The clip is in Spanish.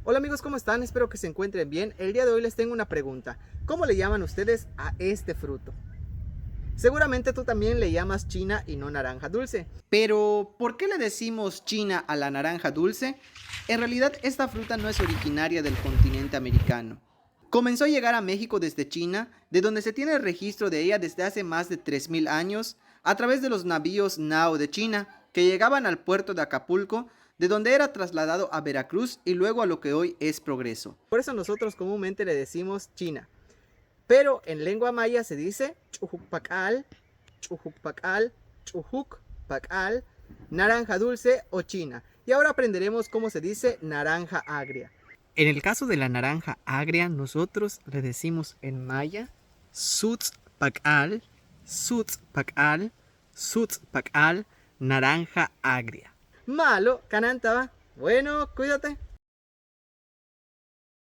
Hola amigos, ¿cómo están? Espero que se encuentren bien. El día de hoy les tengo una pregunta. ¿Cómo le llaman ustedes a este fruto? Seguramente tú también le llamas china y no naranja dulce. Pero, ¿por qué le decimos china a la naranja dulce? En realidad, esta fruta no es originaria del continente americano. Comenzó a llegar a México desde China, de donde se tiene el registro de ella desde hace más de 3000 años, a través de los navíos Nao de China, que llegaban al puerto de Acapulco, de donde era trasladado a Veracruz y luego a lo que hoy es Progreso. Por eso nosotros comúnmente le decimos China. Pero en lengua maya se dice chujucpacal, chujucpacal, chujucpacal, naranja dulce o china. Y ahora aprenderemos cómo se dice naranja agria. En el caso de la naranja agria, nosotros le decimos en maya sutzpacal, sutzpacal, sutzpacal, naranja agria. Malo, canantaba. Bueno, cuídate.